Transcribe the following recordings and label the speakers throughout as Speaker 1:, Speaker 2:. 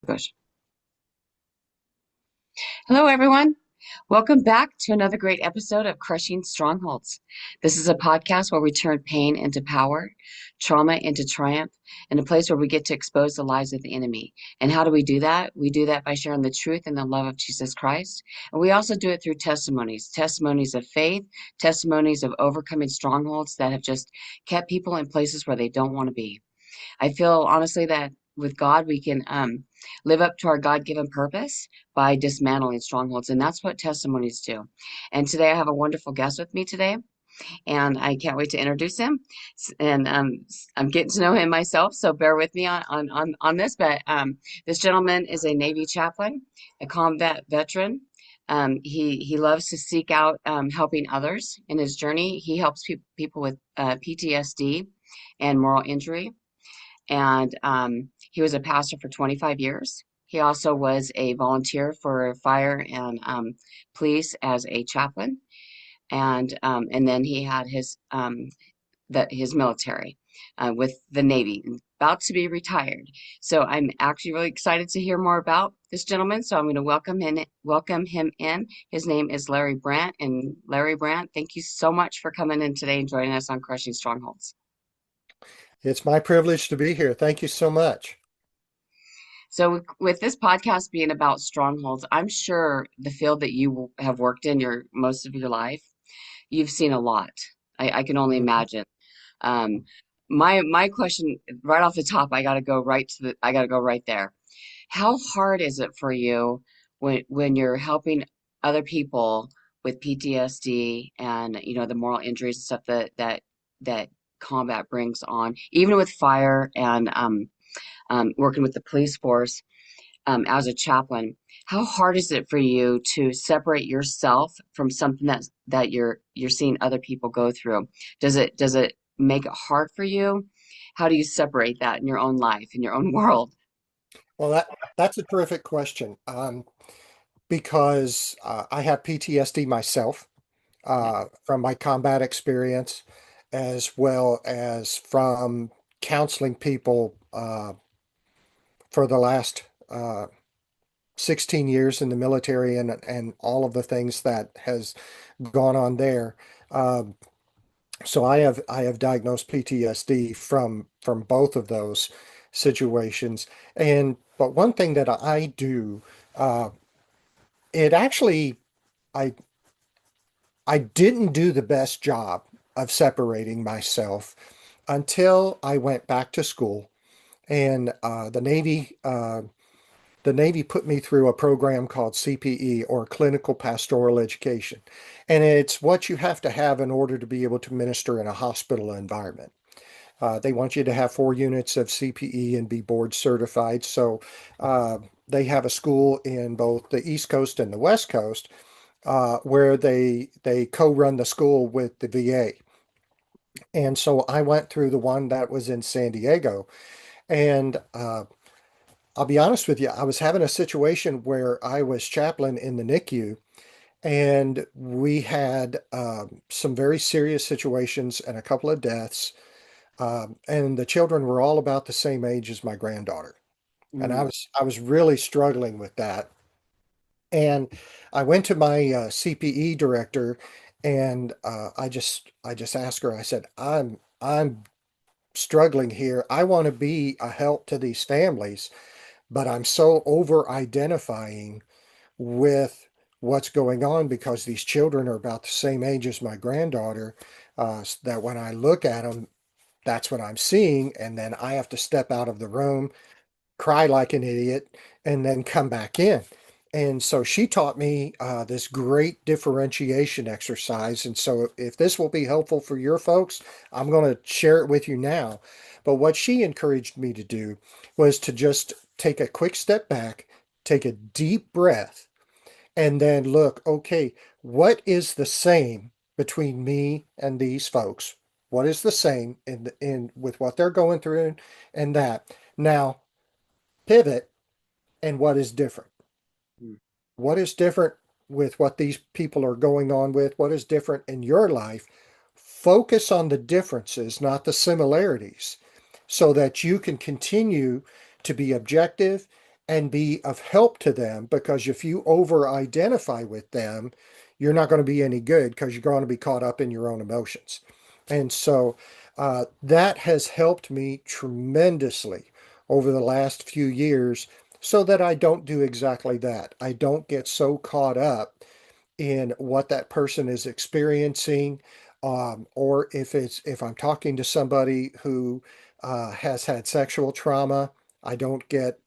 Speaker 1: Push. Hello, everyone. Welcome back to another great episode of Crushing Strongholds. This is a podcast where we turn pain into power, trauma into triumph, and a place where we get to expose the lies of the enemy. And how do we do that? We do that by sharing the truth and the love of Jesus Christ. And we also do it through testimonies of faith, testimonies of overcoming strongholds that have just kept people in places where they don't want to be. I feel honestly that with God, we can live up to our God given purpose by dismantling strongholds. And that's what testimonies do. And today I have a wonderful guest with me today, and I can't wait to introduce him. And I'm getting to know him myself, so bear with me on this. But this gentleman is a Navy chaplain, a combat veteran. He loves to seek out helping others in his journey. He helps people with PTSD and moral injury, and he was a pastor for 25 years. He also was a volunteer for fire and police as a chaplain, and then he had his military with the Navy, about to be retired. So I'm actually really excited to hear more about this gentleman. So I'm going to welcome him in. His name is Larry Brant, and Larry Brant, thank you so much for coming in today and joining us on Crushing Strongholds.
Speaker 2: It's my privilege to be here. Thank you so much.
Speaker 1: So, with this podcast being about strongholds, I'm sure the field that you have worked in your most of your life, you've seen a lot. I can only
Speaker 2: Mhm.
Speaker 1: imagine. Um, my question right off the top, I gotta go right there. How hard is it for you when you're helping other people with PTSD and the moral injuries and stuff that combat brings on, even with fire and working with the police force as a chaplain? How hard is it for you to separate yourself from something that you're seeing other people go through? Does it make it hard for you? How do you separate that in your own life, in your own world?
Speaker 2: Well, that's a terrific question because I have PTSD myself
Speaker 1: Yeah.
Speaker 2: from my combat experience, as well as from counseling people for the last 16 years in the military and all of the things that has gone on there. Um, so I have diagnosed PTSD from both of those situations. And but one thing that I do, uh, it actually I I didn't do the best job of separating myself until I went back to school and the Navy put me through a program called CPE, or Clinical Pastoral Education. And it's what you have to have in order to be able to minister in a hospital environment. They want you to have 4 units of CPE and be board certified. So uh, they have a school in both the East Coast and the West Coast where they co-run the school with the VA. And so I went through the one that was in San Diego. And I'll be honest with you, I was having a situation where I was chaplain in the NICU, and we had some very serious situations and a couple of deaths. And the children were all about the same age as my granddaughter. And I
Speaker 1: Mm.
Speaker 2: was really struggling with that. And I went to my CPE director, and I just asked her. I said, I'm struggling here. I want to be a help to these families, but I'm so over identifying with what's going on because these children are about the same age as my granddaughter. That when I look at them, that's what I'm seeing, and then I have to step out of the room, cry like an idiot, and then come back in. And so she taught me this great differentiation exercise. And so, if this will be helpful for your folks, I'm going to share it with you now. But what she encouraged me to do was to just take a quick step back, take a deep breath, and then look, okay, what is the same between me and these folks? What is the same in with what they're going through and that? Now, pivot, and what is different?
Speaker 1: Mm.
Speaker 2: What is different with what these people are going on with? What is different in your life? Focus on the differences, not the similarities, so that you can continue to be objective and be of help to them, because if you over identify with them, you're not going to be any good because you're going to be caught up in your own emotions. And so that has helped me tremendously over the last few years so that I don't do exactly that. I don't get so caught up in what that person is experiencing, or if I'm talking to somebody who has had sexual trauma, I don't get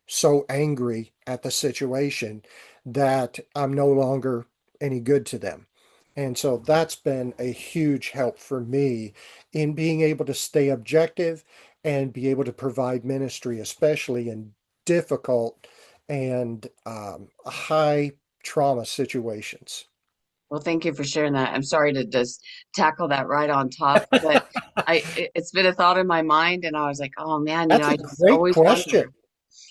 Speaker 2: so angry at the situation that I'm no longer any good to them. And so that's been a huge help for me in being able to stay objective and be able to provide ministry, especially in difficult and high trauma situations.
Speaker 1: Well, thank you for sharing that. I'm sorry to just tackle that right on top, but it's been a thought in my mind, and I was like, oh man,
Speaker 2: That's a
Speaker 1: I just
Speaker 2: great
Speaker 1: always
Speaker 2: question.
Speaker 1: wonder.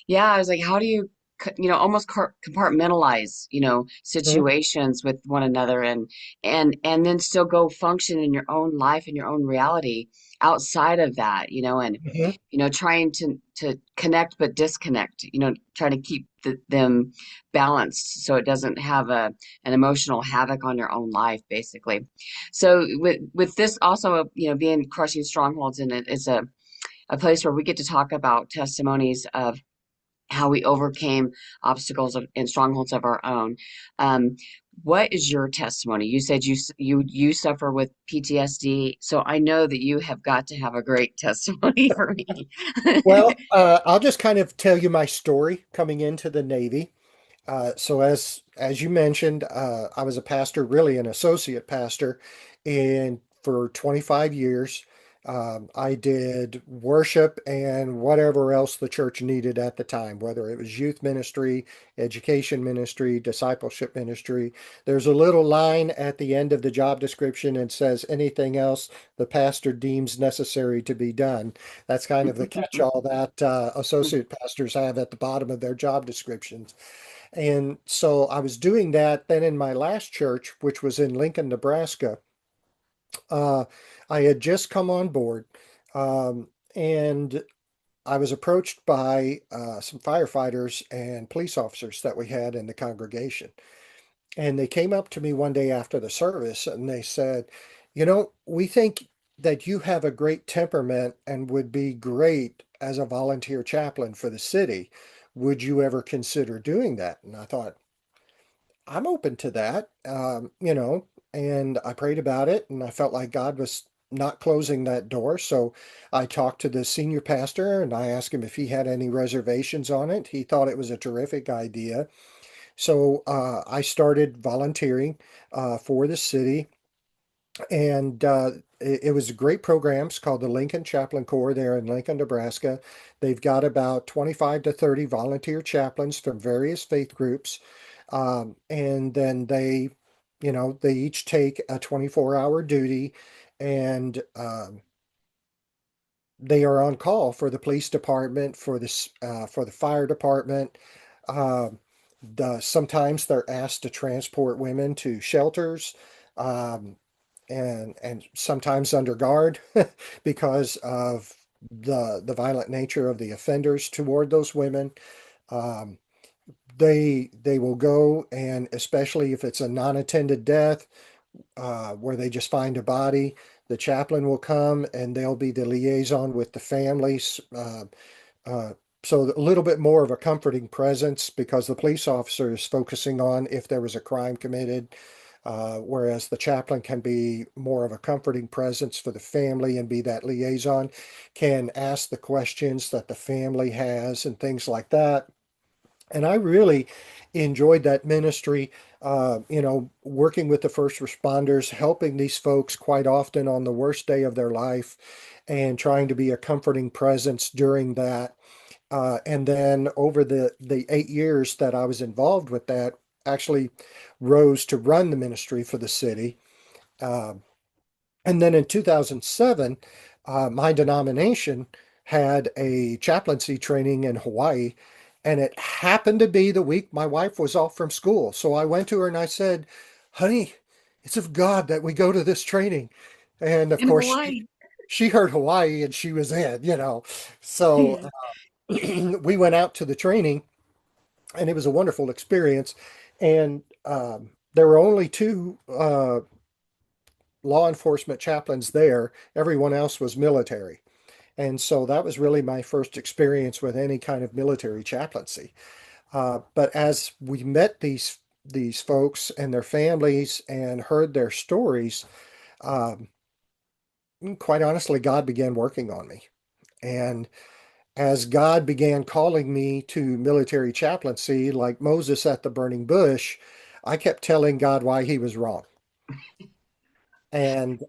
Speaker 1: Yeah, I was like, how do you, almost compartmentalize,
Speaker 2: Mhm,
Speaker 1: situations with one another, and then still go function in your own life and your own reality outside of that, and
Speaker 2: mhm.
Speaker 1: trying to connect but disconnect, trying to keep them balanced so it doesn't have an emotional havoc on your own life, basically. So with this also, being crushing strongholds, and it is a place where we get to talk about testimonies of how we overcame obstacles and strongholds of our own. Um, what is your testimony? You said you suffer with PTSD, so I know that you have got to have a great testimony for me.
Speaker 2: Well, I'll just kind of tell you my story coming into the Navy. So as you mentioned, I was a pastor, really an associate pastor, and for 25 years, I did worship and whatever else the church needed at the time, whether it was youth ministry, education ministry, discipleship ministry. There's a little line at the end of the job description and says anything else the pastor deems necessary to be done. That's kind of the catch-all that associate pastors have at the bottom of their job descriptions. And so I was doing that. Then in my last church, which was in Lincoln, Nebraska, uh, I had just come on board, and I was approached by some firefighters and police officers that we had in the congregation. And they came up to me one day after the service and they said, we think that you have a great temperament and would be great as a volunteer chaplain for the city. Would you ever consider doing that? And I thought, I'm open to that, and I prayed about it and I felt like God was not closing that door. So I talked to the senior pastor and I asked him if he had any reservations on it. He thought it was a terrific idea. So I started volunteering for the city, and it was a great program. It's called the Lincoln Chaplain Corps there in Lincoln, Nebraska. They've got about 25 to 30 volunteer chaplains from various faith groups. And then they each take a 24-hour duty, and they are on call for the police department, for the fire department. Um, Sometimes they're asked to transport women to shelters, um, and sometimes under guard because of the violent nature of the offenders toward those women. Um, they will go, and especially if it's a non-attended death, where they just find a body, the chaplain will come and they'll be the liaison with the families. Uh, so a little bit more of a comforting presence because the police officer is focusing on if there was a crime committed, whereas the chaplain can be more of a comforting presence for the family and be that liaison, can ask the questions that the family has and things like that. And I really enjoyed that ministry, working with the first responders, helping these folks quite often on the worst day of their life and trying to be a comforting presence during that. And then over the 8 years that I was involved with that, actually rose to run the ministry for the city. Uh, and then in 2007, my denomination had a chaplaincy training in Hawaii, and it happened to be the week my wife was off from school. So I went to her and I said, "Honey, it's of God that we go to this training." And of
Speaker 1: In
Speaker 2: course,
Speaker 1: Hawaii.
Speaker 2: she heard Hawaii and she was in. So we went out to the training, and it was a wonderful experience. And there were only two law enforcement chaplains there. Everyone else was military. And so that was really my first experience with any kind of military chaplaincy. But as we met these folks and their families and heard their stories, um, quite honestly, God began working on me. And as God began calling me to military chaplaincy, like Moses at the burning bush, I kept telling God why he was wrong. And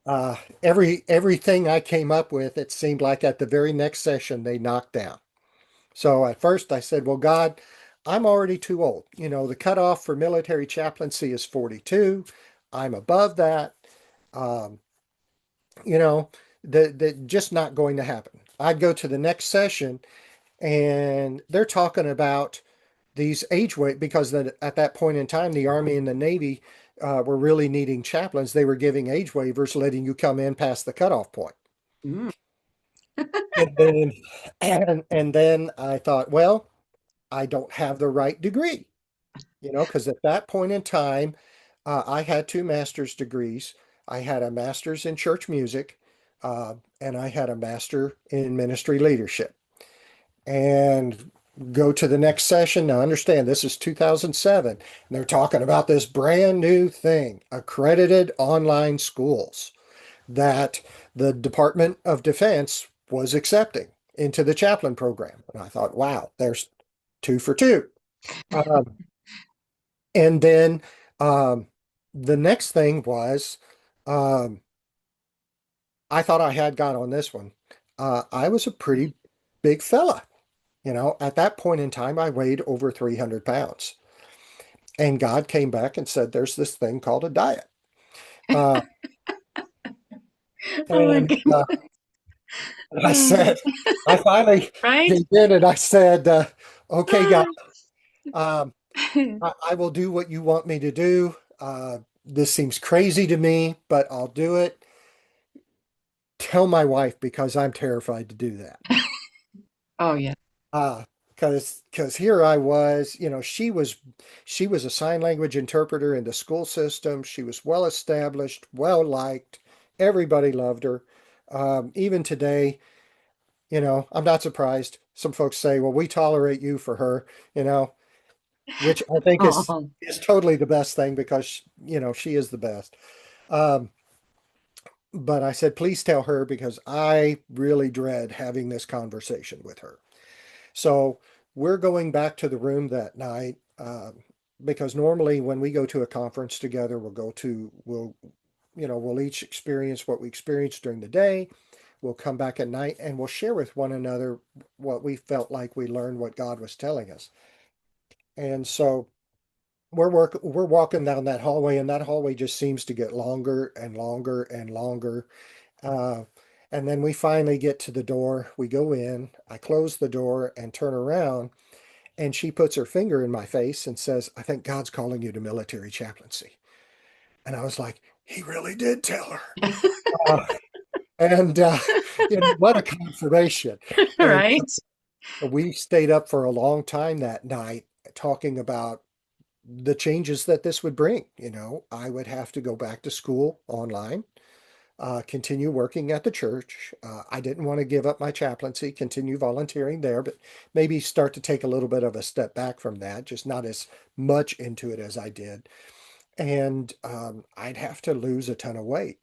Speaker 2: everything I came up with, it seemed like at the very next session they knocked down. So at first I said, well, God, I'm already too old. You know, the cutoff for military chaplaincy is 42. I'm above that. Um, you know, the just not going to happen. I'd go to the next session and they're talking about these age weight because at that point in time, the Army and the Navy were really needing chaplains. They were giving age waivers, letting you come in past the cutoff point.
Speaker 1: Mm.
Speaker 2: And then, and then I thought, well, I don't have the right degree, you know, because at that point in time, I had two master's degrees. I had a master's in church music, and I had a master in ministry leadership. And go to the next session. Now, understand this is 2007, and they're talking about this brand new thing, accredited online schools that the Department of Defense was accepting into the chaplain program. And I thought, wow, there's two for two. Um, and then um, the next thing was, um, I thought I had got on this one. I was a pretty big fella. You know, at that point in time, I weighed over 300 pounds. And God came back and said, there's this thing called a diet. Uh,
Speaker 1: Oh my
Speaker 2: and
Speaker 1: goodness.
Speaker 2: I said, I finally
Speaker 1: Right?
Speaker 2: gave in and I said, okay, God, um, I will do what you want me to do. This seems crazy to me, but I'll do it. Tell my wife because I'm terrified to do that.
Speaker 1: Oh yeah.
Speaker 2: Uh, because here I was, you know, she was a sign language interpreter in the school system. She was well established, well liked. Everybody loved her. Even today, you know, I'm not surprised. Some folks say, "Well, we tolerate you for her," you know, which I think
Speaker 1: Oh,
Speaker 2: is totally the best thing because you know she is the best. Um, but I said, please tell her because I really dread having this conversation with her. So we're going back to the room that night because normally when we go to a conference together, we'll each experience what we experienced during the day. We'll come back at night and we'll share with one another what we felt like we learned, what God was telling us. And so we're walking down that hallway, and that hallway just seems to get longer and longer and longer. Uh, and then we finally get to the door. We go in. I close the door and turn around, and she puts her finger in my face and says, I think God's calling you to military chaplaincy. And I was like, he really did tell her. Uh, and, you know, what a confirmation. And
Speaker 1: right?
Speaker 2: we stayed up for a long time that night talking about the changes that this would bring. You know, I would have to go back to school online, continue working at the church. I didn't want to give up my chaplaincy, continue volunteering there, but maybe start to take a little bit of a step back from that, just not as much into it as I did. And I'd have to lose a ton of weight.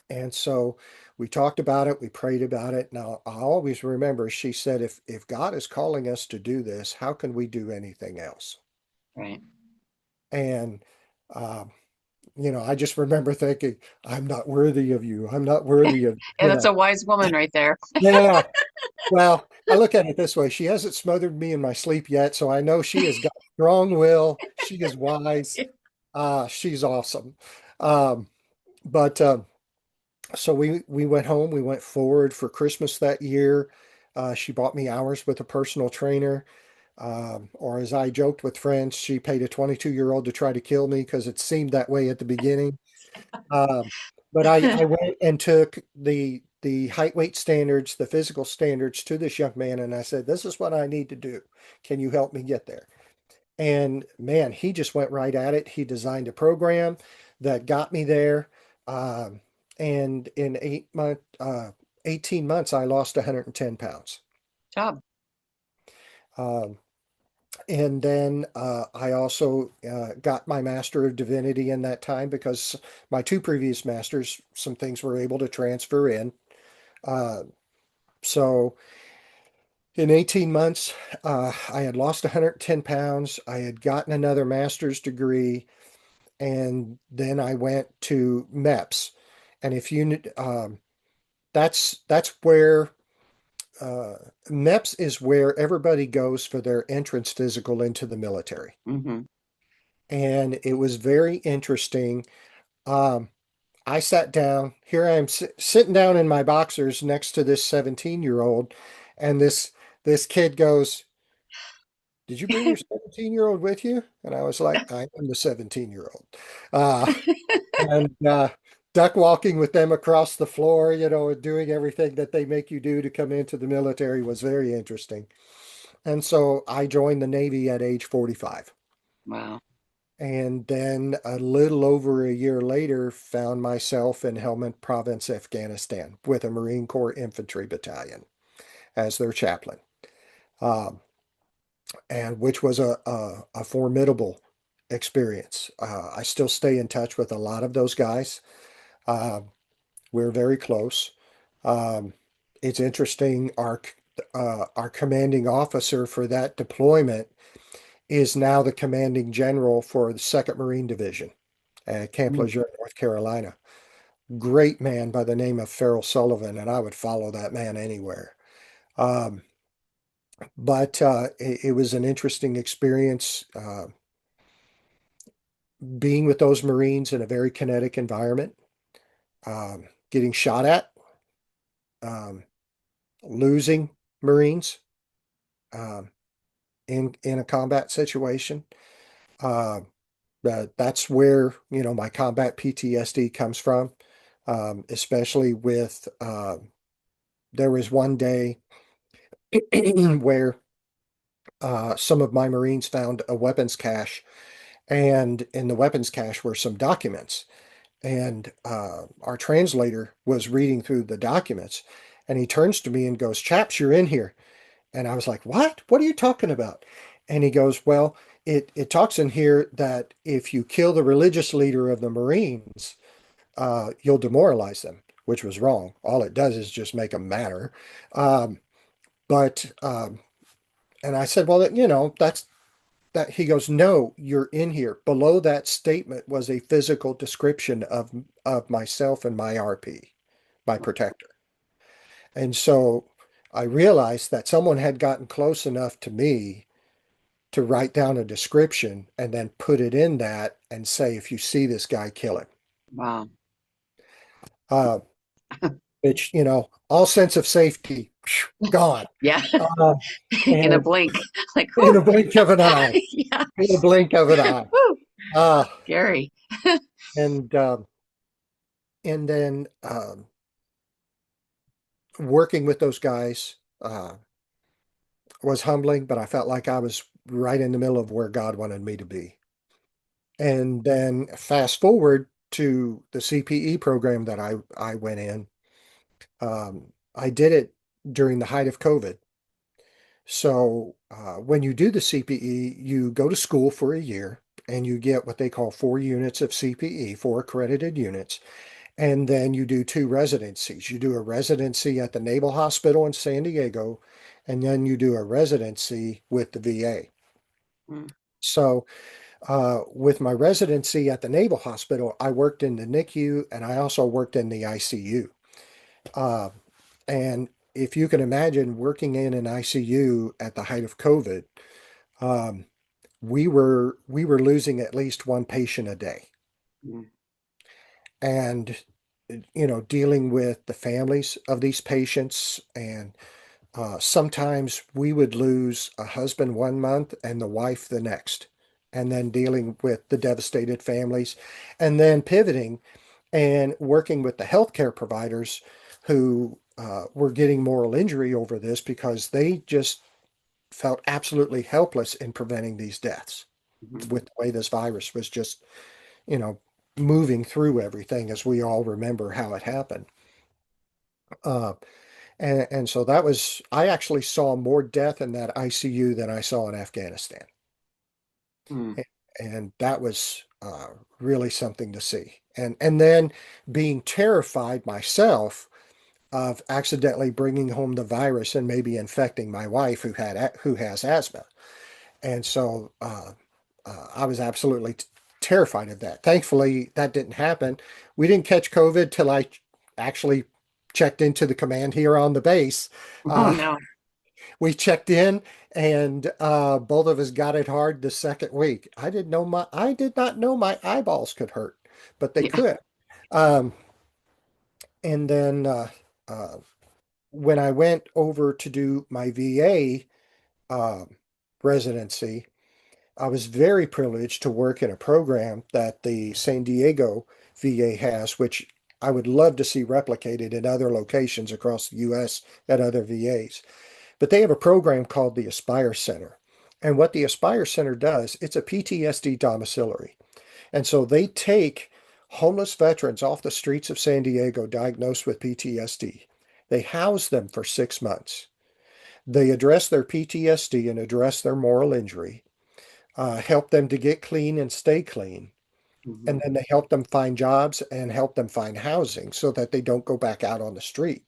Speaker 2: And so we talked about it, we prayed about it. Now, I always remember she said, if God is calling us to do this, how can we do anything else?
Speaker 1: Right.
Speaker 2: And um, you know, I just remember thinking, I'm not worthy of you. I'm not worthy of,
Speaker 1: Yeah,
Speaker 2: you
Speaker 1: that's
Speaker 2: know.
Speaker 1: a wise woman right there.
Speaker 2: Yeah. Well, I look at it this way. She hasn't smothered me in my sleep yet, so I know she has got strong will. She is wise. She's awesome. Um, but so we went home. We went forward for Christmas that year. She bought me hours with a personal trainer. Or as I joked with friends, she paid a 22-year-old to try to kill me because it seemed that way at the beginning. Um, but I went and took the height weight standards, the physical standards to this young man, and I said, "This is what I need to do. Can you help me get there?" And man, he just went right at it. He designed a program that got me there. Um, and in 18 months, I lost 110 pounds.
Speaker 1: Job.
Speaker 2: Um, and then I also got my Master of Divinity in that time because my two previous masters, some things were able to transfer in. Uh, so in 18 months, I had lost 110 pounds. I had gotten another master's degree, and then I went to MEPS. And if you, that's where uh, MEPS is where everybody goes for their entrance physical into the military.
Speaker 1: Mm-hmm.
Speaker 2: And it was very interesting. Um, I sat down. Here I am sitting down in my boxers next to this 17-year-old, and this kid goes, "Did you bring your 17-year-old with you?" And I was like, "I am the 17-year-old." Uh, and duck walking with them across the floor, doing everything that they make you do to come into the military was very interesting. And so I joined the Navy at age 45.
Speaker 1: Wow.
Speaker 2: And then a little over a year later, found myself in Helmand Province, Afghanistan, with a Marine Corps Infantry Battalion as their chaplain, um, and which was a formidable experience. I still stay in touch with a lot of those guys. Uh, we're very close. Um, it's interesting. Our commanding officer for that deployment is now the commanding general for the Second Marine Division at Camp
Speaker 1: Mm.
Speaker 2: Lejeune, North Carolina. Great man by the name of Farrell Sullivan, and I would follow that man anywhere. Um, but it was an interesting experience being with those Marines in a very kinetic environment, getting shot at, um, losing Marines um, in a combat situation. Uh, that's where my combat PTSD comes from, especially with there was one day where some of my Marines found a weapons cache, and in the weapons cache were some documents. And our translator was reading through the documents, and he turns to me and goes, "Chaps, you're in here." And I was like, "What? What are you talking about?" And he goes, "Well, it talks in here that if you kill the religious leader of the Marines, you'll demoralize them," which was wrong. All it does is just make them madder. Um, but and I said, "Well, that's that." He goes, "No, you're in here." Below that statement was a physical description of myself and my RP, my protector. And so I realized that someone had gotten close enough to me to write down a description and then put it in that and say, "If you see this guy, kill him."
Speaker 1: Wow.
Speaker 2: Uh, which, all sense of safety gone.
Speaker 1: Yeah.
Speaker 2: Uh,
Speaker 1: In a
Speaker 2: and
Speaker 1: blink. Like,
Speaker 2: in
Speaker 1: whoo.
Speaker 2: a blink of an eye,
Speaker 1: Yeah.
Speaker 2: in a blink of an eye.
Speaker 1: Whoo.
Speaker 2: Uh,
Speaker 1: Scary.
Speaker 2: and and then working with those guys was humbling, but I felt like I was right in the middle of where God wanted me to be. And then fast forward to the CPE program that I went in. I did it during the height of COVID. So when you do the CPE, you go to school for a year and you get what they call 4 units of CPE, 4 accredited units. And then you do 2 residencies. You do a residency at the Naval Hospital in San Diego, and then you do a residency with the VA.
Speaker 1: Mm.
Speaker 2: So with my residency at the Naval Hospital, I worked in the NICU and I also worked in the ICU. Uh, and if you can imagine working in an ICU at the height of COVID, um, we were losing at least one patient a day,
Speaker 1: Mm.
Speaker 2: and dealing with the families of these patients. And sometimes we would lose a husband 1 month and the wife the next, and then dealing with the devastated families, and then pivoting and working with the healthcare providers who were getting moral injury over this because they just felt absolutely helpless in preventing these deaths
Speaker 1: Mhm.
Speaker 2: with the way this virus was just, you know, moving through everything, as we all remember how it happened. Uh, and so that was, I actually saw more death in that ICU than I saw in Afghanistan.
Speaker 1: Mm.
Speaker 2: And that was really something to see. And then being terrified myself of accidentally bringing home the virus and maybe infecting my wife who has asthma. And so I was absolutely terrified of that. Thankfully, that didn't happen. We didn't catch COVID till I actually checked into the command here on the base.
Speaker 1: Oh
Speaker 2: Uh,
Speaker 1: no.
Speaker 2: we checked in, and both of us got it hard the second week. I did not know my eyeballs could hurt, but they
Speaker 1: Yeah.
Speaker 2: could. Um, and then uh, when I went over to do my VA residency, I was very privileged to work in a program that the San Diego VA has, which I would love to see replicated in other locations across the US at other VAs. But they have a program called the Aspire Center. And what the Aspire Center does, it's a PTSD domiciliary. And so they take homeless veterans off the streets of San Diego diagnosed with PTSD. They house them for 6 months. They address their PTSD and address their moral injury, help them to get clean and stay clean. And
Speaker 1: Mhm.
Speaker 2: then they help them find jobs and help them find housing so that they don't go back out on the street.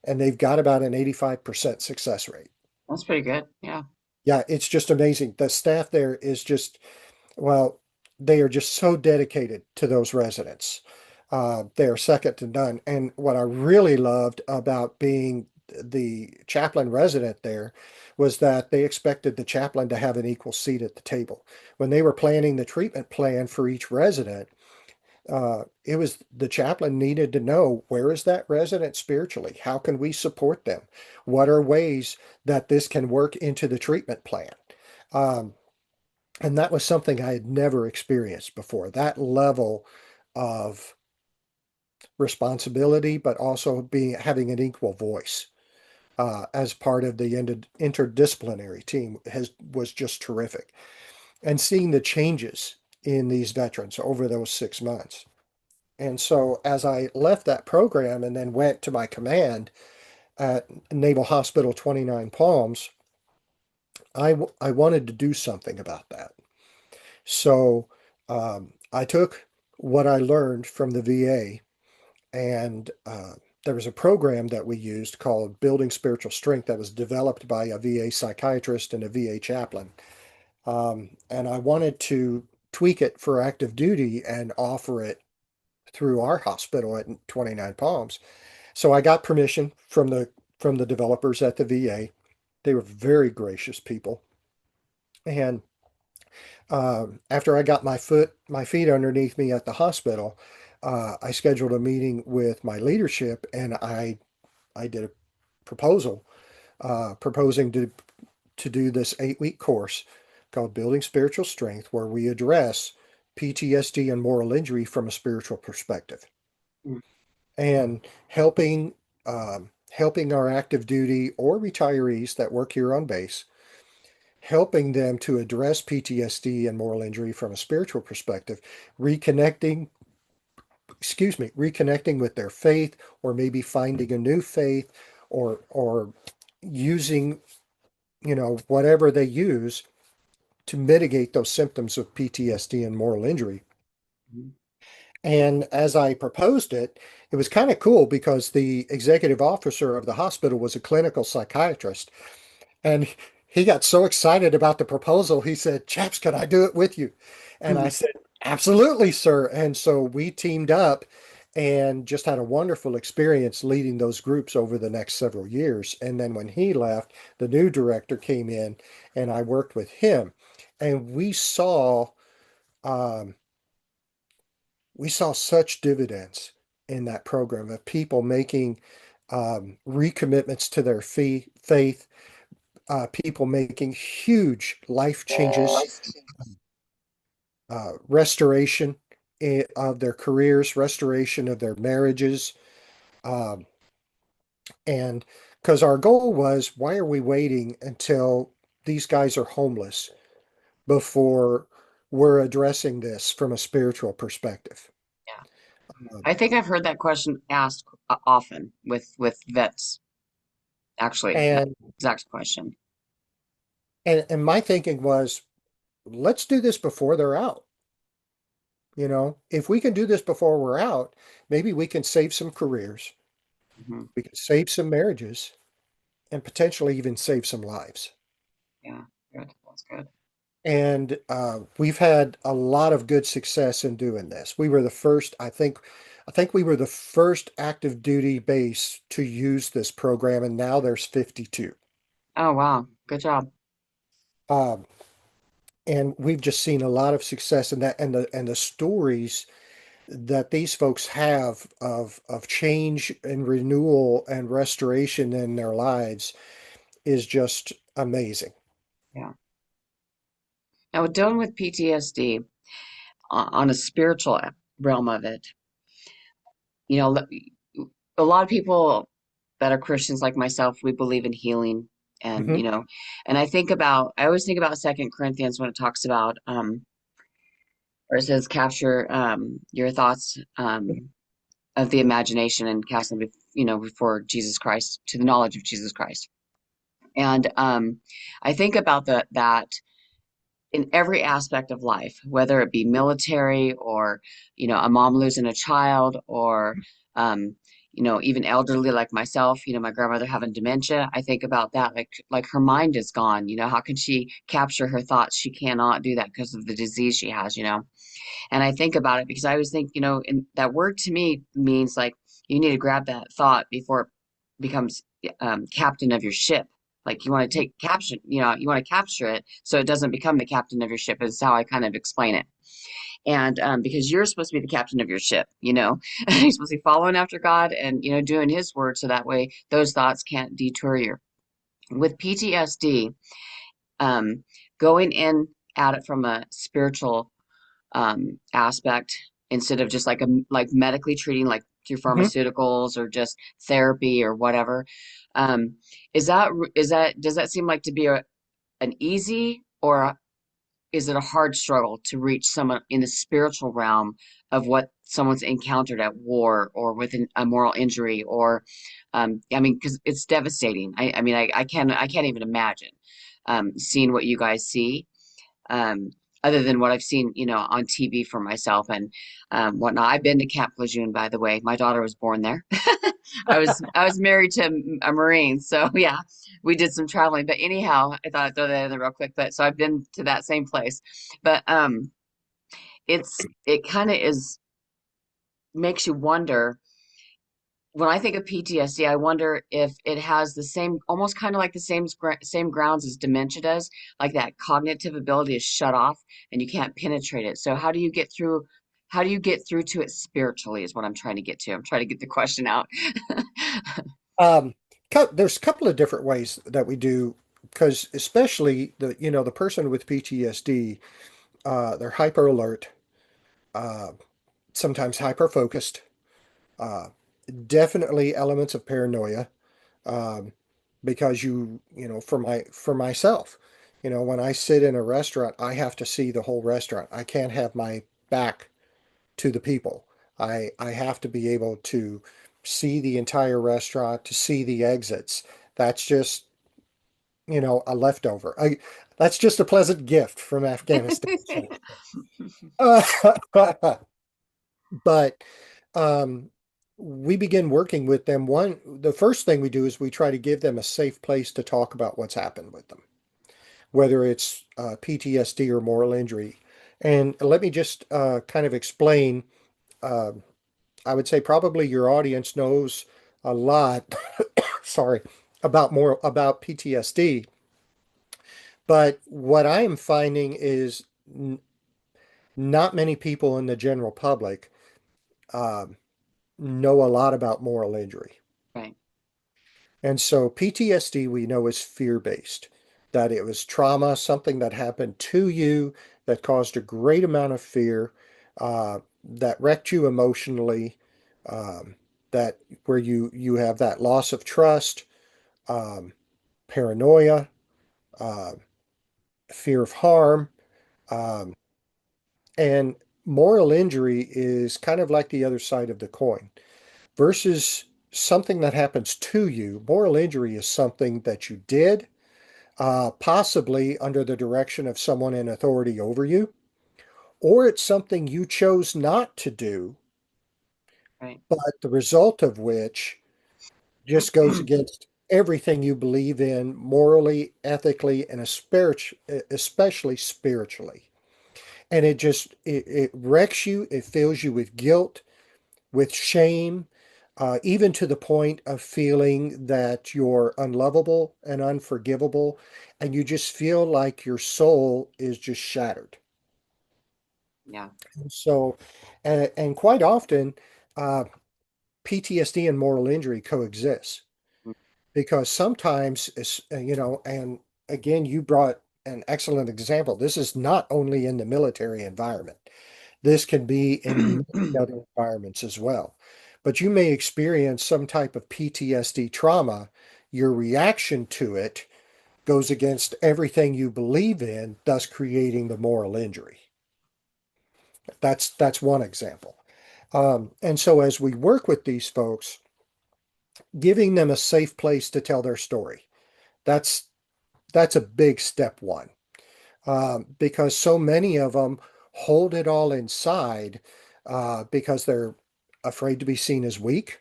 Speaker 2: And they've got about an 85% success rate.
Speaker 1: That's pretty good. Yeah.
Speaker 2: Yeah, it's just amazing. The staff there is just, well, they are just so dedicated to those residents. They are second to none. And what I really loved about being the chaplain resident there was that they expected the chaplain to have an equal seat at the table. When they were planning the treatment plan for each resident, it was the chaplain needed to know, where is that resident spiritually? How can we support them? What are ways that this can work into the treatment plan? Um, and that was something I had never experienced before. That level of responsibility, but also being having an equal voice as part of the interdisciplinary team was just terrific. And seeing the changes in these veterans over those 6 months. And so as I left that program and then went to my command at Naval Hospital 29 Palms, I wanted to do something about that. So I took what I learned from the VA, and there was a program that we used called Building Spiritual Strength that was developed by a VA psychiatrist and a VA chaplain. And I wanted to tweak it for active duty and offer it through our hospital at 29 Palms. So I got permission from the developers at the VA. They were very gracious people. And after I got my feet underneath me at the hospital, I scheduled a meeting with my leadership, and I did a proposal proposing to do this 8-week course called Building Spiritual Strength, where we address PTSD and moral injury from a spiritual perspective,
Speaker 1: Mm.
Speaker 2: and helping our active duty or retirees that work here on base, helping them to address PTSD and moral injury from a spiritual perspective, reconnecting, reconnecting with their faith, or maybe finding a new faith, or using, whatever they use to mitigate those symptoms of PTSD and moral injury.
Speaker 1: Mhm.
Speaker 2: And as I proposed it, it was kind of cool because the executive officer of the hospital was a clinical psychiatrist. And he got so excited about the proposal, he said, "Chaps, can I do it with you?" And I
Speaker 1: Mhm.
Speaker 2: said, "Absolutely, sir." And so we teamed up and just had a wonderful experience leading those groups over the next several years. And then when he left, the new director came in and I worked with him. And um, we saw such dividends in that program of people making recommitments to their faith, people making huge life changes, restoration of their careers, restoration of their marriages. And because our goal was, why are we waiting until these guys are homeless before we're addressing this from a spiritual perspective.
Speaker 1: Yeah.
Speaker 2: Um,
Speaker 1: I think I've heard that question asked often with vets, actually, that
Speaker 2: and
Speaker 1: exact question.
Speaker 2: and my thinking was, let's do this before they're out. If we can do this before we're out, maybe we can save some careers,
Speaker 1: Hmm.
Speaker 2: we can save some marriages, and potentially even save some lives.
Speaker 1: Yeah, good. That's good.
Speaker 2: And we've had a lot of good success in doing this. We were the first, I think we were the first active duty base to use this program, and now there's 52.
Speaker 1: Oh, wow. Good job.
Speaker 2: Um, and we've just seen a lot of success in that, and the stories that these folks have of change and renewal and restoration in their lives is just amazing.
Speaker 1: Yeah. Now, with dealing with PTSD on a spiritual realm of it, you know, a lot of people that are Christians like myself, we believe in healing. And,
Speaker 2: Hmm.
Speaker 1: and I always think about Second Corinthians when it talks about, where it says, capture your thoughts of the imagination and cast them, before Jesus Christ, to the knowledge of Jesus Christ. And I think about that in every aspect of life, whether it be military or, a mom losing a child or, um, even elderly like myself, my grandmother having dementia. I think about that, like her mind is gone. How can she capture her thoughts? She cannot do that because of the disease she has. And I think about it because I always think, and that word to me means like you need to grab that thought before it becomes captain of your ship. Like you want to take caption, you want to capture it so it doesn't become the captain of your ship, is how I kind of explain it. And because you're supposed to be the captain of your ship, you're supposed to be following after God and, doing his word so that way those thoughts can't detour you. With PTSD, um, going in at it from a spiritual aspect instead of just like medically treating like through
Speaker 2: Hmm.
Speaker 1: pharmaceuticals or just therapy or whatever. Um, is that does that seem like to be an easy or is it a hard struggle to reach someone in the spiritual realm of what someone's encountered at war or with a moral injury or I mean because it's devastating. I mean I can't even imagine seeing what you guys see, um, other than what I've seen, on TV for myself and whatnot. I've been to Camp Lejeune, by the way. My daughter was born there. I was married to a Marine, so yeah, we did some traveling. But anyhow, I thought I'd throw that in there real quick. But so I've been to that same place. But it kind of is makes you wonder when I think of PTSD, I wonder if it has the same, almost kind of like the same grounds as dementia does, like that cognitive ability is shut off and you can't penetrate it. So how do you get through? How do you get through to it spiritually? Is what I'm trying to get to. I'm trying to get the question out.
Speaker 2: Um, there's a couple of different ways that we do, because especially the person with PTSD, they're hyper alert, uh, sometimes hyper focused, uh, definitely elements of paranoia, um, because for myself, when I sit in a restaurant, I have to see the whole restaurant. I can't have my back to the people. I have to be able to see the entire restaurant, to see the exits. That's just, a leftover. That's just a pleasant gift from Afghanistan. Uh, but um, we begin working with them. The first thing we do is we try to give them a safe place to talk about what's happened with them, whether it's PTSD or moral injury. And let me just kind of explain. Uh, I would say probably your audience knows a lot, sorry, about PTSD. But what I am finding is not many people in the general public um, know a lot about moral injury.
Speaker 1: Right.
Speaker 2: And so PTSD we know is fear-based, that it was trauma, something that happened to you that caused a great amount of fear, that wrecked you emotionally, um, that where you have that loss of trust, um, paranoia, fear of harm, um, and moral injury is kind of like the other side of the coin versus something that happens to you. Moral injury is something that you did, possibly under the direction of someone in authority over you, or it's something you chose not to do,
Speaker 1: Right.
Speaker 2: but the result of which just goes against everything you believe in morally, ethically, and especially spiritually. And it wrecks you, it fills you with guilt, with shame, even to the point of feeling that you're unlovable and unforgivable, and you just feel like your soul is just shattered.
Speaker 1: Yeah.
Speaker 2: So, and quite often, uh, PTSD and moral injury coexist because sometimes, and again, you brought an excellent example. This is not only in the military environment. This can be in many other environments as well. But you may experience some type of PTSD trauma. Your reaction to it goes against everything you believe in, thus creating the moral injury. That's one example. And so as we work with these folks, giving them a safe place to tell their story, that's that's a big step one. Because so many of them hold it all inside because they're afraid to be seen as weak.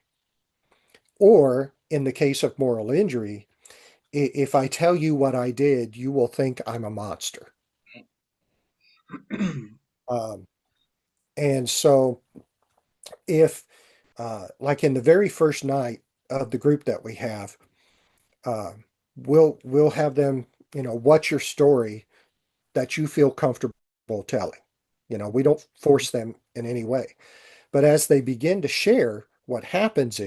Speaker 2: Or in the case of moral injury, if I tell you what I did, you will think I'm a monster. Um, and so, if, like in the very first night of the group that we have, uh, we'll have them, what's your story that you feel comfortable telling? We don't force them in any way. But as they begin to share, what happens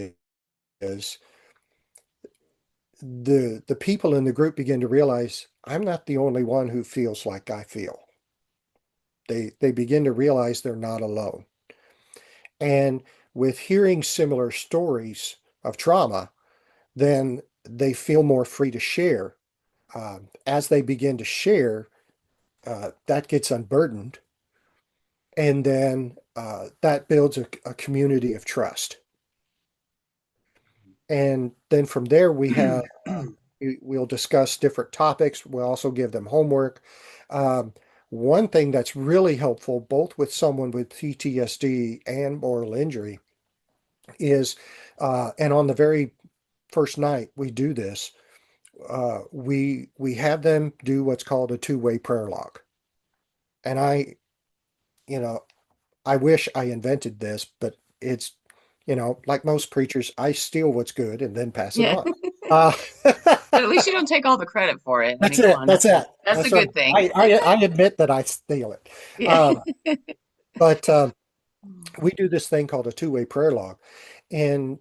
Speaker 2: is the people in the group begin to realize I'm not the only one who feels like I feel. They begin to realize they're not alone. And with hearing similar stories of trauma, then they feel more free to share. As they begin to share, that gets unburdened, and then that builds a community of trust. And then from there, we'll discuss different topics. We'll also give them homework. Um, One thing that's really helpful, both with someone with PTSD and moral injury, is, and on the very first night we do this, we have them do what's called a two-way prayer log. And you know, I wish I invented this, but it's, like most preachers, I steal what's good and then pass it
Speaker 1: Yeah.
Speaker 2: on. Uh,
Speaker 1: But at least you don't take all the credit for it. I
Speaker 2: That's
Speaker 1: mean, come
Speaker 2: it.
Speaker 1: on,
Speaker 2: That's it.
Speaker 1: that's a
Speaker 2: That's right.
Speaker 1: good thing.
Speaker 2: I admit that I steal it.
Speaker 1: Yeah.
Speaker 2: Um, but we do this thing called a two-way prayer log. And,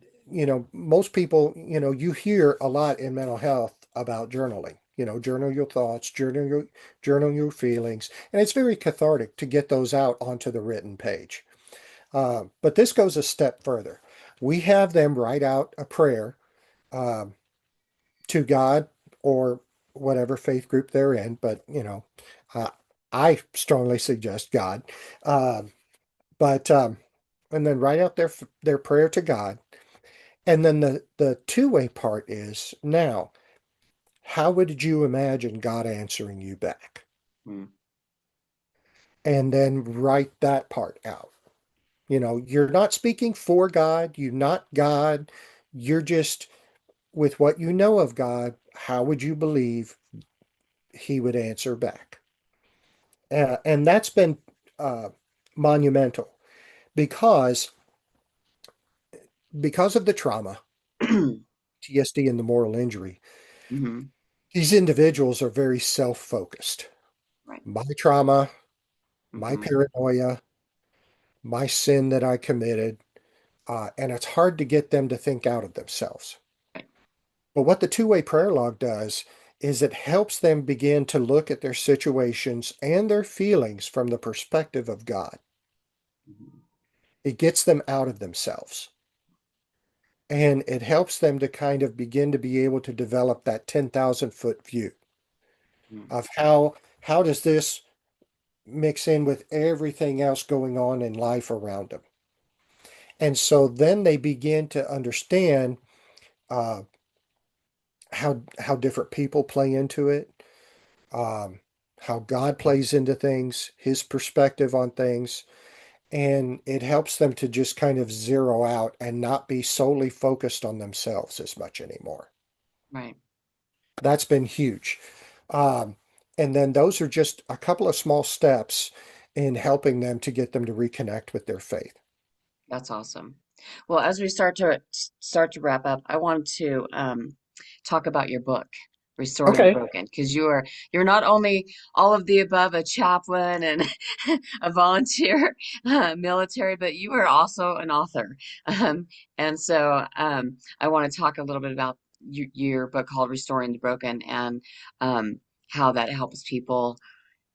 Speaker 2: most people, you hear a lot in mental health about journaling. Journal your thoughts, journal your feelings. And it's very cathartic to get those out onto the written page. But this goes a step further. We have them write out a prayer um, to God or whatever faith group they're in, but uh, I strongly suggest God. Um, but and then write out their prayer to God, and then the two-way part is now, how would you imagine God answering you back?
Speaker 1: Mm,
Speaker 2: And then write that part out. You're not speaking for God, you're not God, you're just with what you know of God, how would you believe he would answer back? And that's been uh, monumental because of the trauma, TSD, and the moral injury.
Speaker 1: mhm,
Speaker 2: These individuals are very self-focused.
Speaker 1: right.
Speaker 2: My trauma, my
Speaker 1: Mhm,
Speaker 2: paranoia, my sin that I committed, and it's hard to get them to think out of themselves.
Speaker 1: right.
Speaker 2: But what the two-way prayer log does is it helps them begin to look at their situations and their feelings from the perspective of God.
Speaker 1: Mhm,
Speaker 2: It gets them out of themselves. And it helps them to kind of begin to be able to develop that 10,000 foot view
Speaker 1: mhm,
Speaker 2: of how does this mix in with everything else going on in life around them? And so then they begin to understand uh, how different people play into it, um, how God plays into things, His perspective on things, and it helps them to just kind of zero out and not be solely focused on themselves as much anymore.
Speaker 1: Right.
Speaker 2: That's been huge. Um, and then those are just a couple of small steps in helping them to get them to reconnect with their faith.
Speaker 1: That's awesome. Well, as we start to wrap up, I want to talk about your book, Restoring the
Speaker 2: Okay.
Speaker 1: Broken, because you're not only all of the above, a chaplain and a volunteer military, but you are also an author. And so I want to talk a little bit about your book called Restoring the Broken and um, how that helps people.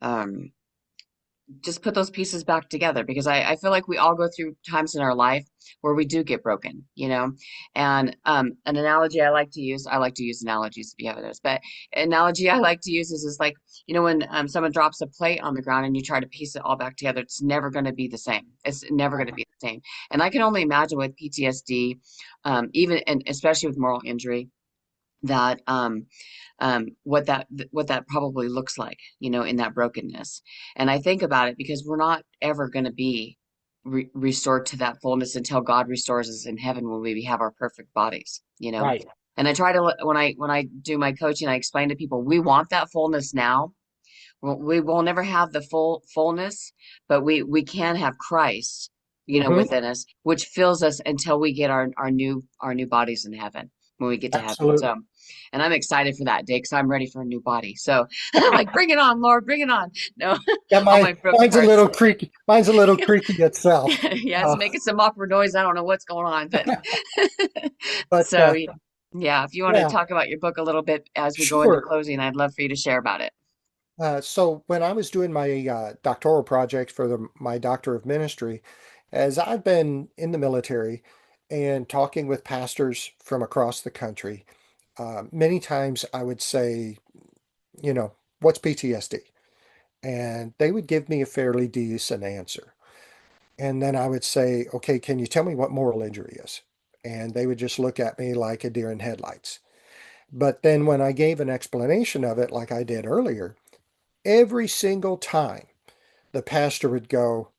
Speaker 1: Um, just put those pieces back together because I feel like we all go through times in our life where we do get broken, you know. And an analogy I like to use analogies if you have those, but analogy I like to use is like, you know, when someone drops a plate on the ground and you try to piece it all back together, it's never going to be the same. It's never going to be the same. And I can only imagine with PTSD, even and especially with moral injury, that what that probably looks like, you know, in that brokenness. And I think about it because we're not ever going to be restored to that fullness until God restores us in heaven when we have our perfect bodies, you know.
Speaker 2: Right.
Speaker 1: And I try to when I do my coaching, I explain to people we want that fullness now. We will never have the fullness, but we can have Christ, you know,
Speaker 2: Hmm.
Speaker 1: within us, which fills us until we get our new bodies in heaven when we get to heaven. So,
Speaker 2: Absolutely.
Speaker 1: and I'm excited for that day because I'm ready for a new body. So I'm like, bring it on, Lord, bring it on. No,
Speaker 2: Yeah,
Speaker 1: all my broken
Speaker 2: mine's a
Speaker 1: parts.
Speaker 2: little creaky. Mine's a little creaky itself.
Speaker 1: Yeah, it's
Speaker 2: Uh,
Speaker 1: making some awkward noise. I don't know what's going on, but
Speaker 2: but
Speaker 1: so yeah, if you want to
Speaker 2: yeah,
Speaker 1: talk about your book a little bit as we go into
Speaker 2: sure.
Speaker 1: closing, I'd love for you to share about it.
Speaker 2: So when I was doing my doctoral project for my Doctor of Ministry, as I've been in the military and talking with pastors from across the country, many times I would say, you know, what's PTSD? And they would give me a fairly decent answer. And then I would say, okay, can you tell me what moral injury is? And they would just look at me like a deer in headlights. But then when I gave an explanation of it, like I did earlier, every single time the pastor would go,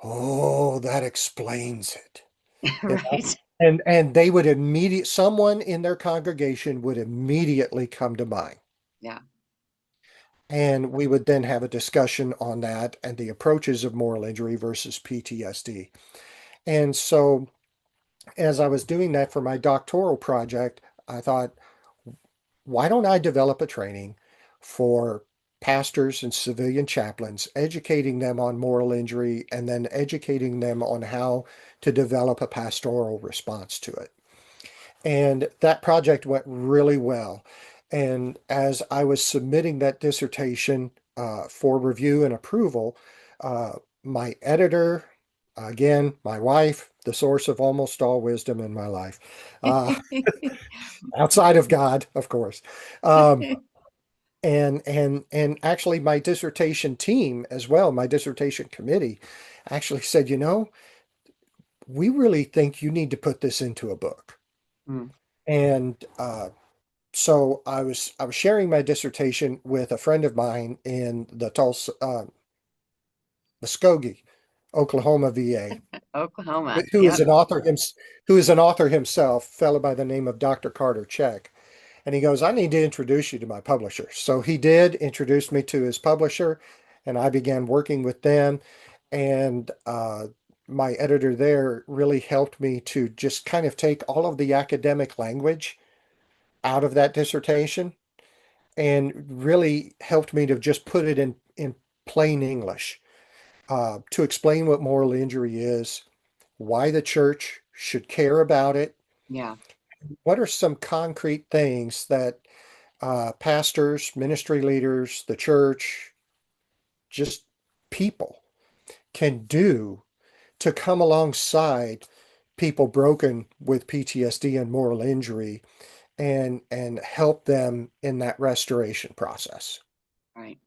Speaker 2: "Oh, that explains it." You know?
Speaker 1: Right.
Speaker 2: And they would someone in their congregation would immediately come to mind.
Speaker 1: Yeah.
Speaker 2: And we would then have a discussion on that and the approaches of moral injury versus PTSD. And so as I was doing that for my doctoral project, I thought, why don't I develop a training for pastors and civilian chaplains, educating them on moral injury and then educating them on how to develop a pastoral response to it. And that project went really well. And as I was submitting that dissertation for review and approval, uh, my editor, again, my wife, the source of almost all wisdom in my life, uh, outside of God, of course, um, and actually my dissertation team as well, my dissertation committee, actually said, you know, we really think you need to put this into a book.
Speaker 1: Mm.
Speaker 2: And so I was sharing my dissertation with a friend of mine in the Tulsa, Muskogee, Oklahoma, VA,
Speaker 1: Oklahoma.
Speaker 2: who is
Speaker 1: Yep.
Speaker 2: an author who is an author himself, a fellow by the name of Dr. Carter Check. And he goes, I need to introduce you to my publisher. So he did introduce me to his publisher, and I began working with them. And my editor there really helped me to just kind of take all of the academic language out of that dissertation and really helped me to just put it in plain English to explain what moral injury is, why the church should care about it,
Speaker 1: Yeah.
Speaker 2: what are some concrete things that pastors, ministry leaders, the church, just people can do to come alongside people broken with PTSD and moral injury and help them in that restoration process.
Speaker 1: Right.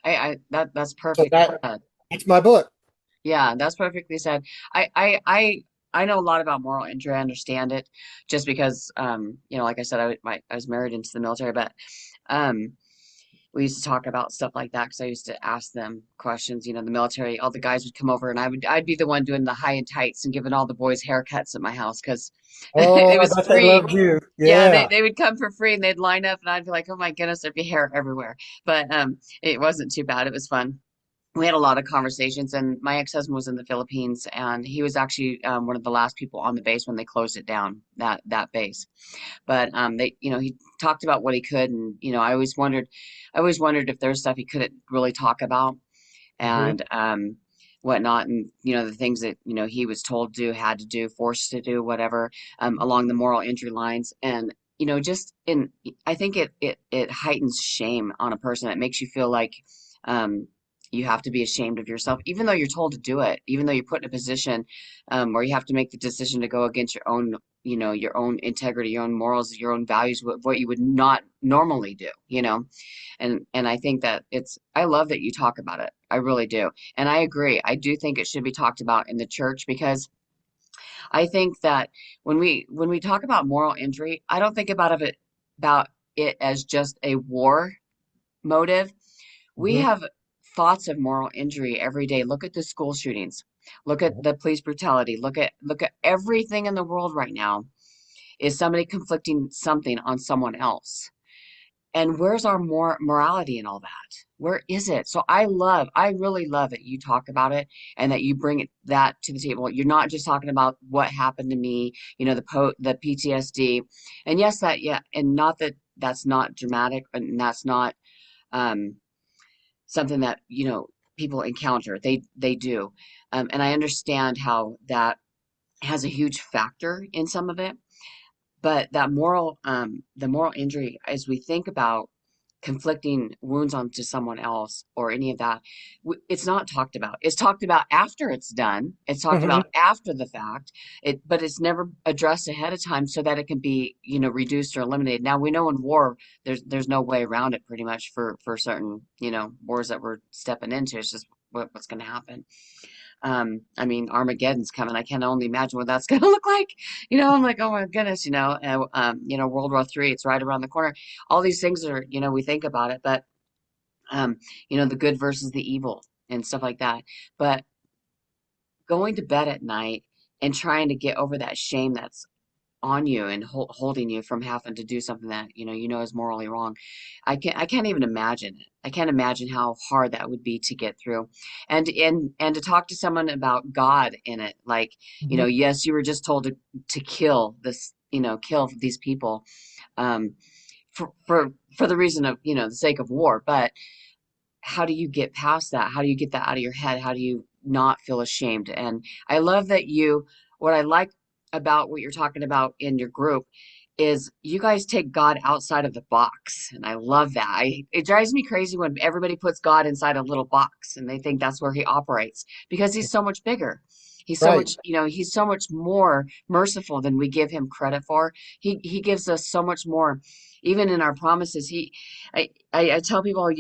Speaker 1: That's
Speaker 2: So
Speaker 1: perfect.
Speaker 2: that's my book.
Speaker 1: Yeah, that's perfectly said. I know a lot about moral injury. I understand it just because, like I said, I was married into the military, but um, we used to talk about stuff like that because I used to ask them questions. The military, all the guys would come over, and I'd be the one doing the high and tights and giving all the boys haircuts at my house because
Speaker 2: Oh,
Speaker 1: it
Speaker 2: I
Speaker 1: was
Speaker 2: bet they
Speaker 1: free.
Speaker 2: loved you.
Speaker 1: Yeah,
Speaker 2: Yeah.
Speaker 1: they would come for free and they'd line up, and I'd be like, oh my goodness, there'd be hair everywhere. But it wasn't too bad. It was fun. We had a lot of conversations, and my ex-husband was in the Philippines, and he was actually one of the last people on the base when they closed it down, that base. But he talked about what he could, and I always wondered if there's stuff he couldn't really talk about,
Speaker 2: Hmm.
Speaker 1: and whatnot, and the things that he was told to do, had to do, forced to do, whatever, along the moral injury lines, and just in I think it heightens shame on a person. It makes you feel like um, you have to be ashamed of yourself, even though you're told to do it, even though you're put in a position where you have to make the decision to go against your own your own integrity, your own morals, your own values, what you would not normally do. And I think that I love that you talk about it. I really do. And I agree. I do think it should be talked about in the church because I think that when we talk about moral injury, I don't think about it as just a war motive. We
Speaker 2: Hmm.
Speaker 1: have thoughts of moral injury every day. Look at the school shootings. Look at the police brutality. Look at everything in the world right now is somebody conflicting something on someone else. And where's our morality in all that? Where is it? So I really love that you talk about it and that you bring that to the table. You're not just talking about what happened to me, the PTSD. And yes, yeah, and not that that's not dramatic and that's not um something that, people encounter. They do. And I understand how that has a huge factor in some of it. But the moral injury, as we think about conflicting wounds onto someone else or any of that, it's not talked about. It's talked about after it's done. It's talked
Speaker 2: Hmm.
Speaker 1: about after the fact. But it's never addressed ahead of time so that it can be, reduced or eliminated. Now we know in war, there's no way around it pretty much for certain, wars that we're stepping into. It's just what's going to happen. I mean, Armageddon's coming. I can only imagine what that's going to look like. I'm like, oh my goodness, World War III, it's right around the corner. All these things are, we think about it, but, um, the good versus the evil and stuff like that. But going to bed at night and trying to get over that shame that's on you and holding you from having to do something that is morally wrong. I can't even imagine it. I can't imagine how hard that would be to get through, and to talk to someone about God in it. Like,
Speaker 2: Hmm.
Speaker 1: yes, you were just told to kill this, kill these people, um, for the reason of the sake of war, but how do you get past that? How do you get that out of your head? How do you not feel ashamed? And I love that what I like about what you're talking about in your group is you guys take God outside of the box. And I love that. It drives me crazy when everybody puts God inside a little box and they think that's where he operates because he's so much bigger.
Speaker 2: Right.
Speaker 1: He's so much more merciful than we give him credit for. He gives us so much more. Even in our promises, I tell people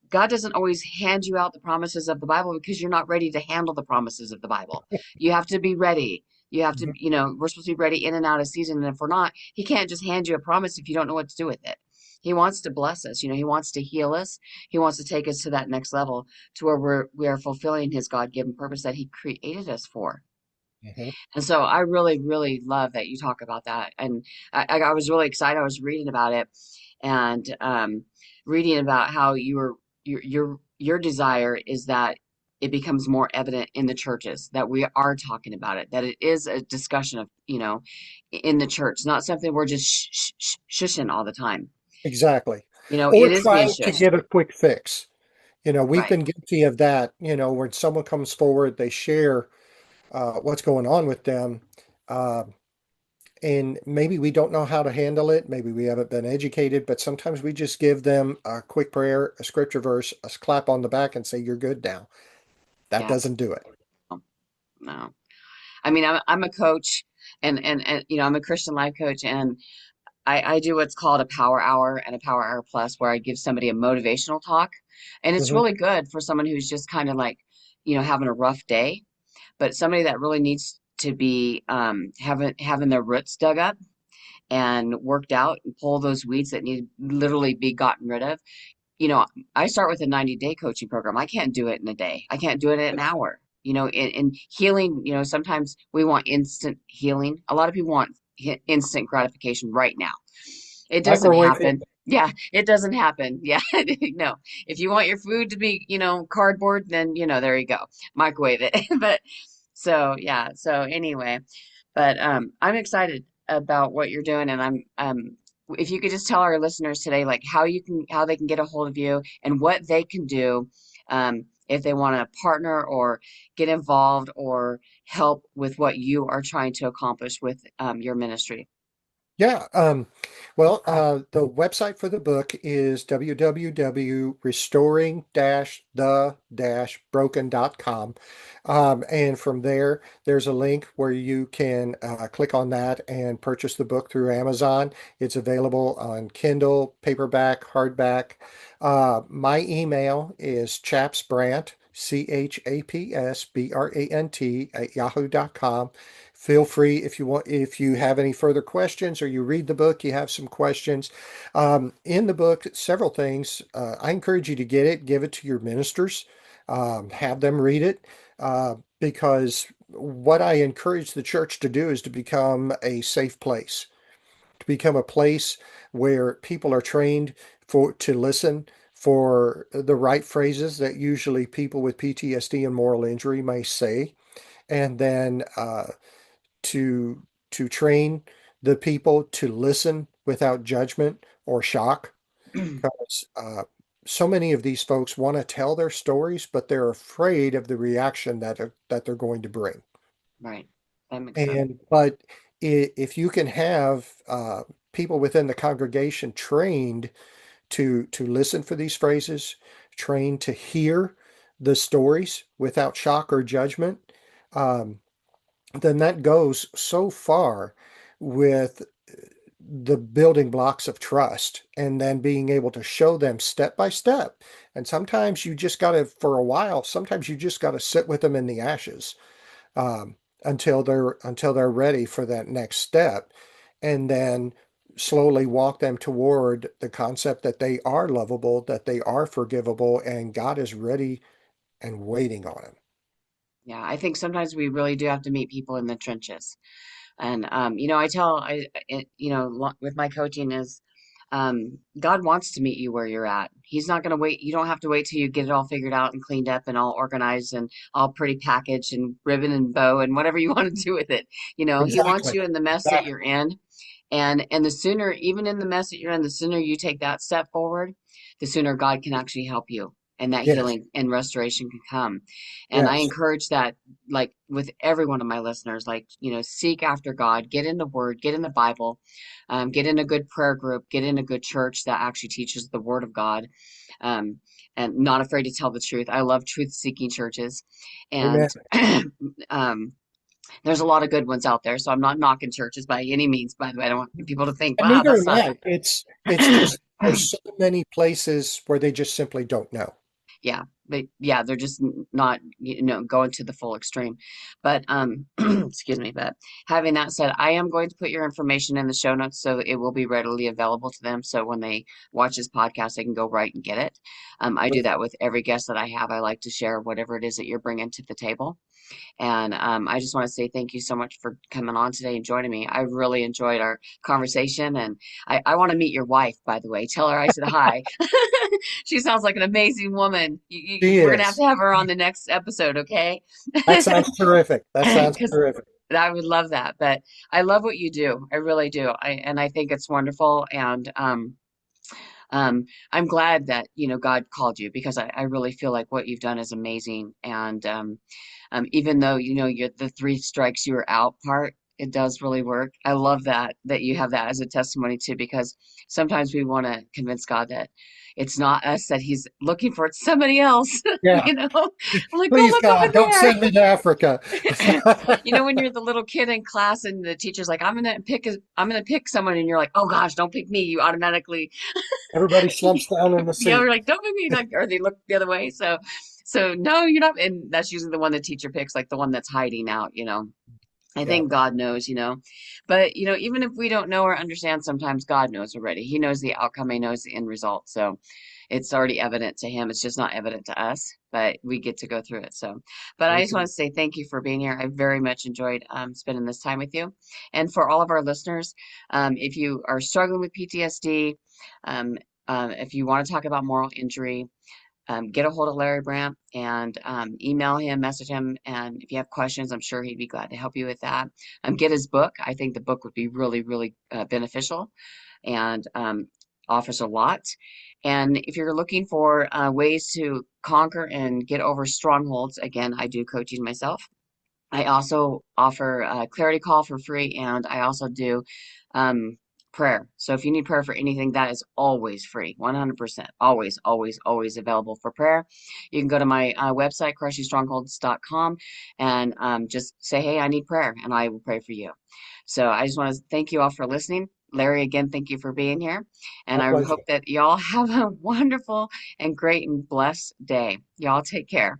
Speaker 1: God doesn't always hand you out the promises of the Bible because you're not ready to handle the promises of the Bible. You have to be ready. You have to,
Speaker 2: Mhm.
Speaker 1: we're supposed to be ready in and out of season. And if we're not, he can't just hand you a promise if you don't know what to do with it. He wants to bless us. He wants to heal us. He wants to take us to that next level to where we are fulfilling his God-given purpose that he created us for.
Speaker 2: Mhm.
Speaker 1: And so I really, really love that you talk about that. And I was really excited. I was reading about it and reading about how your desire is that it becomes more evident in the churches that we are talking about it, that it is a discussion of, in the church, not something we're just shushing all the time.
Speaker 2: Exactly.
Speaker 1: It
Speaker 2: Or
Speaker 1: is being
Speaker 2: trying to
Speaker 1: shushed.
Speaker 2: get a quick fix. We've
Speaker 1: Right.
Speaker 2: been guilty of that, when someone comes forward, they share what's going on with them. Uh, and maybe we don't know how to handle it. Maybe we haven't been educated, but sometimes we just give them a quick prayer, a scripture verse, a clap on the back, and say, "You're good now." That
Speaker 1: Yeah.
Speaker 2: doesn't do it.
Speaker 1: No. I mean, I'm a coach and I'm a Christian life coach, and I do what's called a power hour and a power hour plus, where I give somebody a motivational talk. And it's
Speaker 2: Hmm.
Speaker 1: really good for someone who's just kind of like, having a rough day, but somebody that really needs to be having their roots dug up and worked out and pull those weeds that need literally be gotten rid of. you know, I start with a 90-day coaching program. I can't do it in a day. I can't do it in an hour. In healing, sometimes we want instant healing. A lot of people want instant gratification right now. It doesn't
Speaker 2: Microwave it.
Speaker 1: happen. Yeah, it doesn't happen. Yeah, no. If you want your food to be, cardboard, then, there you go. Microwave it. But so, yeah. So anyway, but I'm excited about what you're doing, and if you could just tell our listeners today, like how they can get a hold of you and what they can do, if they want to partner or get involved or help with what you are trying to accomplish with your ministry.
Speaker 2: Yeah. Well, the website for the book is www.restoring-the-broken.com. And from there, there's a link where you can click on that and purchase the book through Amazon. It's available on Kindle, paperback, hardback. My email is chapsbrant, CHAPSBRANT @yahoo.com. Feel free if you have any further questions or you read the book, you have some questions. In the book, several things. I encourage you to get it, give it to your ministers, have them read it, because what I encourage the church to do is to become a safe place, to become a place where people are trained to listen for the right phrases that usually people with PTSD and moral injury may say, and then to train the people to listen without judgment or shock, because so many of these folks want to tell their stories, but they're afraid of the reaction that they're going to bring.
Speaker 1: Right. That makes sense.
Speaker 2: And but if you can have people within the congregation trained to listen for these phrases, trained to hear the stories without shock or judgment, um, then that goes so far with the building blocks of trust, and then being able to show them step by step. And sometimes you just got to, for a while, sometimes you just got to sit with them in the ashes, um, until they're ready for that next step, and then slowly walk them toward the concept that they are lovable, that they are forgivable, and God is ready and waiting on them.
Speaker 1: Yeah, I think sometimes we really do have to meet people in the trenches. And I tell with my coaching is, God wants to meet you where you're at. He's not going to wait. You don't have to wait till you get it all figured out and cleaned up and all organized and all pretty packaged and ribbon and bow and whatever you want to do with it. He wants
Speaker 2: Exactly.
Speaker 1: you in the mess that
Speaker 2: Exactly.
Speaker 1: you're in. And the sooner, even in the mess that you're in, the sooner you take that step forward, the sooner God can actually help you and that
Speaker 2: Yes.
Speaker 1: healing and restoration can come. And I
Speaker 2: Yes.
Speaker 1: encourage that, like with every one of my listeners, like, seek after God, get in the Word, get in the Bible, get in a good prayer group, get in a good church that actually teaches the Word of God, um, and not afraid to tell the truth. I love truth seeking churches. And
Speaker 2: Amen.
Speaker 1: um, there's a lot of good ones out there. So I'm not knocking churches by any means, by the way. I don't want people to think,
Speaker 2: And
Speaker 1: wow,
Speaker 2: neither
Speaker 1: that's
Speaker 2: am
Speaker 1: not.
Speaker 2: I. It's just there's so many places where they just simply don't know.
Speaker 1: Yeah, they're just not, going to the full extreme. But excuse me, but having that said, I am going to put your information in the show notes so it will be readily available to them. So when they watch this podcast, they can go right and get it. I do that with every guest that I have. I like to share whatever it is that you're bringing to the table. And I just want to say thank you so much for coming on today and joining me. I really enjoyed our conversation. And I want to meet your wife, by the way. Tell her I said hi. She sounds like an amazing woman.
Speaker 2: She
Speaker 1: We're going
Speaker 2: is.
Speaker 1: to have her on the next episode, okay?
Speaker 2: That sounds terrific. That sounds
Speaker 1: Because
Speaker 2: terrific.
Speaker 1: I would love that. But I love what you do. I really do. And I think it's wonderful. And um, I'm glad that, God called you, because I really feel like what you've done is amazing. And even though, you're the three strikes you were out part, it does really work. I love that you have that as a testimony too, because sometimes we want to convince God that, it's not us that he's looking for, it's somebody else.
Speaker 2: Yeah.
Speaker 1: You know, I'm like, go
Speaker 2: Please,
Speaker 1: look over
Speaker 2: God, don't
Speaker 1: there.
Speaker 2: send me to Africa.
Speaker 1: You know, when you're the little kid in class and the teacher's like, I'm gonna pick someone, and you're like, oh gosh, don't pick me. You automatically,
Speaker 2: Everybody slumps down in the
Speaker 1: yeah,
Speaker 2: seat.
Speaker 1: you're like, don't pick me, like, or they look the other way. So no, you're not, and that's usually the one the teacher picks, like the one that's hiding out, you know. I
Speaker 2: Yeah.
Speaker 1: think God knows, you know. But, you know, even if we don't know or understand, sometimes God knows already. He knows the outcome, He knows the end result. So it's already evident to Him. It's just not evident to us, but we get to go through it. So, but I just want
Speaker 2: Okay.
Speaker 1: to say thank you for being here. I very much enjoyed spending this time with you. And for all of our listeners, if you are struggling with PTSD, um, if you want to talk about moral injury, get a hold of Larry Brant and email him, message him. And if you have questions, I'm sure he'd be glad to help you with that. Get his book. I think the book would be really, really beneficial and offers a lot. And if you're looking for ways to conquer and get over strongholds, again, I do coaching myself. I also offer a clarity call for free, and I also do um, prayer. So if you need prayer for anything, that is always free, 100%. Always, always, always available for prayer. You can go to my website, crushingstrongholds.com, and just say, hey, I need prayer, and I will pray for you. So I just want to thank you all for listening. Larry, again, thank you for being here. And
Speaker 2: My
Speaker 1: I
Speaker 2: pleasure.
Speaker 1: hope that y'all have a wonderful and great and blessed day. Y'all take care.